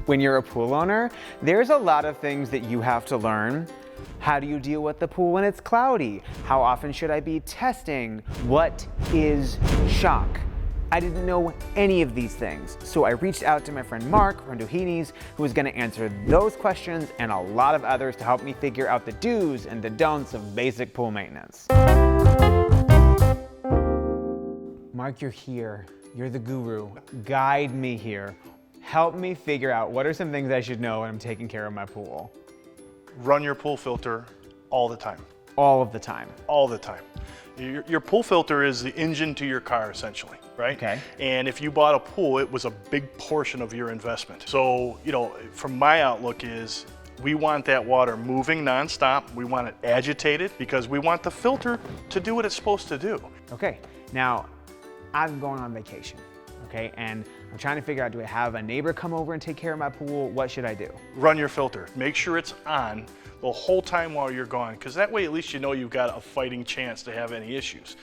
When you're a pool owner, there's a lot of things that you have to learn. How do you deal with the pool when it's cloudy? How often should I be testing? What is shock? I didn't know any of these things, so I reached out to my friend Mark from Doheny's, who was gonna answer those questions and a lot of others to help me figure out the do's and the don'ts of basic pool maintenance. Mark, you're here. You're the guru. Guide me here. Help me figure out what are some things I should know when I'm taking care of my pool. Run your pool filter all the time. All of the time. All the time. Your pool filter is the engine to your car, essentially, right? Okay. And if you bought a pool, it was a big portion of your investment. So, from my outlook is, we want that water moving nonstop. We want it agitated because we want the filter to do what it's supposed to do. Okay, now I'm going on vacation, okay? And I'm trying to figure out, do I have a neighbor come over and take care of my pool? What should I do? Run your filter. Make sure it's on the whole time while you're gone, because that way at least you know you've got a fighting chance to have any issues.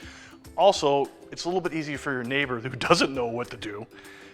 Also, it's a little bit easier for your neighbor who doesn't know what to do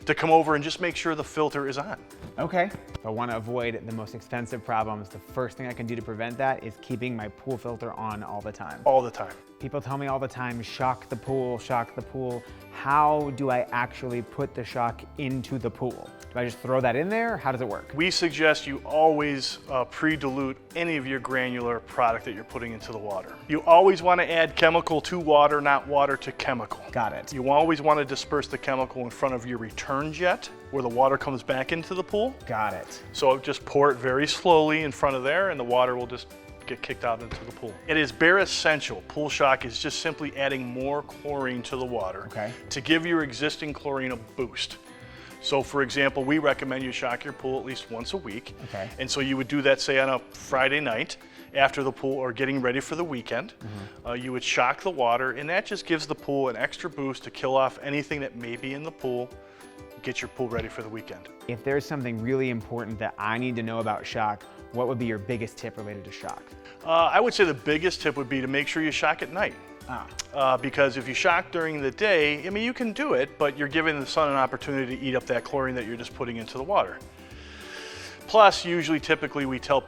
to come over and just make sure the filter is on. Okay. If I want to avoid the most expensive problems, the first thing I can do to prevent that is keeping my pool filter on all the time. All the time. People tell me all the time, shock the pool, shock the pool. How do I actually put the shock into the pool? Do I just throw that in there? How does it work? We suggest you always pre-dilute any of your granular product that you're putting into the water. You always want to add chemical to water, not water to chemical. Got it. You always want to disperse the chemical in front of your return jet where the water comes back into the pool. Got it. So just pour it very slowly in front of there and the water will just get kicked out into the pool. It is bare essential. Pool shock is just simply adding more chlorine to the water to give your existing chlorine a boost. So for example, we recommend you shock your pool at least once a week. Okay. And so you would do that, say, on a Friday night after the pool or getting ready for the weekend. You would shock the water, and that just gives the pool an extra boost to kill off anything that may be in the pool, get your pool ready for the weekend. If there's something really important that I need to know about shock, what would be your biggest tip related to shock? I would say the biggest tip would be to make sure you shock at night. Because if you shock during the day, I mean, you can do it, but you're giving the sun an opportunity to eat up that chlorine that you're just putting into the water. Plus, typically we tell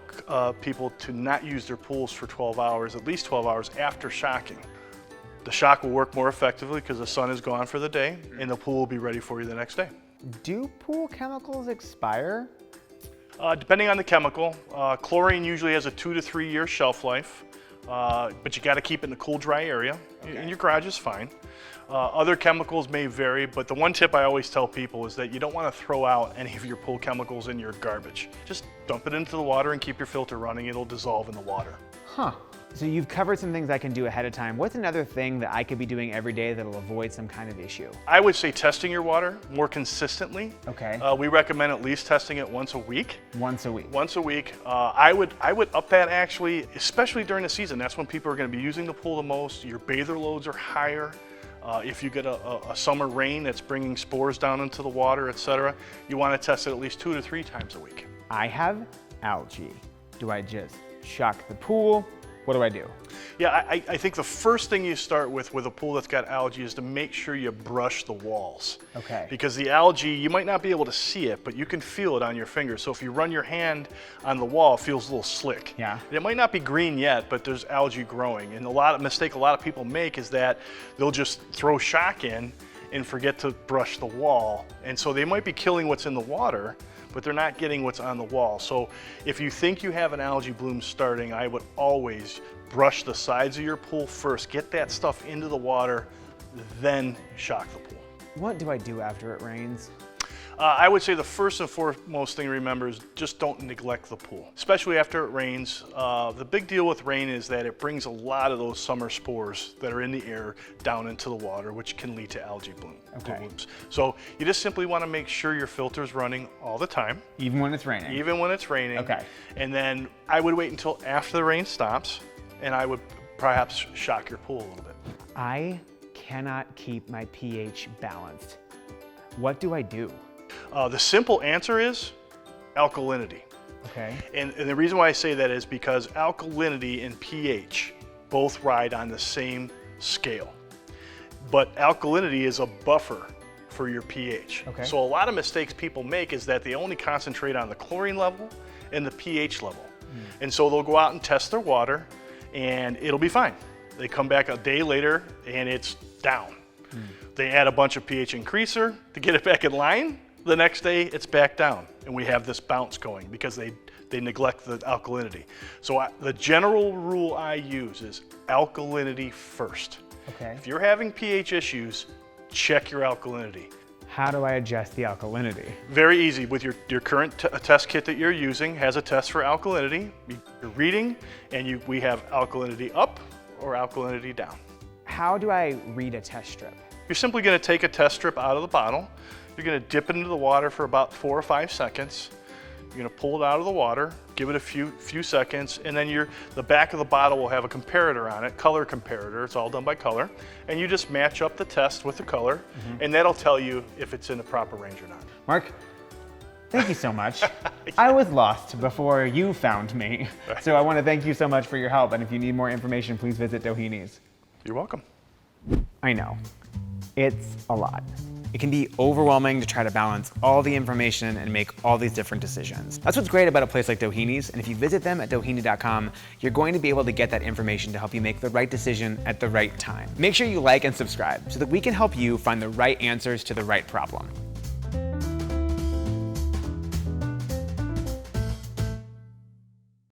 people to not use their pools for 12 hours, at least 12 hours after shocking. The shock will work more effectively because the sun is gone for the day and the pool will be ready for you the next day. Do pool chemicals expire? Depending on the chemical, chlorine usually has a 2 to 3 year shelf life, but you got to keep it in a cool, dry area. In your garage is fine. Other chemicals may vary, but the one tip I always tell people is that you don't want to throw out any of your pool chemicals in your garbage. Just dump it into the water and keep your filter running. It'll dissolve in the water. Huh. So you've covered some things I can do ahead of time. What's another thing that I could be doing every day that'll avoid some kind of issue? I would say testing your water more consistently. Okay. We recommend at least testing it once a week. Once a week. Once a week. I would up that actually, especially during the season. That's when people are going to be using the pool the most. Your bather loads are higher. If you get a summer rain that's bringing spores down into the water, etc., you want to test it at least 2 to 3 times a week. I have algae. Do I just shock the pool? What do I do? Yeah, I think the first thing you start with a pool that's got algae is to make sure you brush the walls. Okay. Because the algae, you might not be able to see it, but you can feel it on your fingers. So if you run your hand on the wall, it feels a little slick. Yeah. It might not be green yet, but there's algae growing. And a mistake a lot of people make is that they'll just throw shock in and forget to brush the wall. And so they might be killing what's in the water, but they're not getting what's on the wall. So if you think you have an algae bloom starting, I would always brush the sides of your pool first, get that stuff into the water, then shock the pool. What do I do after it rains? I would say the first and foremost thing to remember is just don't neglect the pool, especially after it rains. The big deal with rain is that it brings a lot of those summer spores that are in the air down into the water, which can lead to algae blooms. So you just simply want to make sure your filter's running all the time. Even when it's raining? Even when it's raining. Okay. And then I would wait until after the rain stops, and I would perhaps shock your pool a little bit. I cannot keep my pH balanced. What do I do? The simple answer is alkalinity. Okay. And the reason why I say that is because alkalinity and pH both ride on the same scale. But alkalinity is a buffer for your pH. Okay. So a lot of mistakes people make is that they only concentrate on the chlorine level and the pH level. And so they'll go out and test their water and it'll be fine. They come back a day later and it's down. They add a bunch of pH increaser to get it back in line. The next day it's back down and we have this bounce going because they neglect the alkalinity. So the general rule I use is alkalinity first. Okay. If you're having pH issues, check your alkalinity. How do I adjust the alkalinity? Very easy. With your current test kit that you're using has a test for alkalinity. You're reading and we have alkalinity up or alkalinity down. How do I read a test strip? You're simply going to take a test strip out of the bottle. You're going to dip it into the water for about 4 or 5 seconds. You're going to pull it out of the water, give it a few seconds, and then the back of the bottle will have a comparator on it, color comparator. It's all done by color. And you just match up the test with the color, and that'll tell you if it's in the proper range or not. Mark, thank you so much. I was lost before you found me. So I want to thank you so much for your help. And if you need more information, please visit Doheny's. You're welcome. I know, it's a lot. It can be overwhelming to try to balance all the information and make all these different decisions. That's what's great about a place like Doheny's, and if you visit them at doheny.com, you're going to be able to get that information to help you make the right decision at the right time. Make sure you like and subscribe so that we can help you find the right answers to the right problem.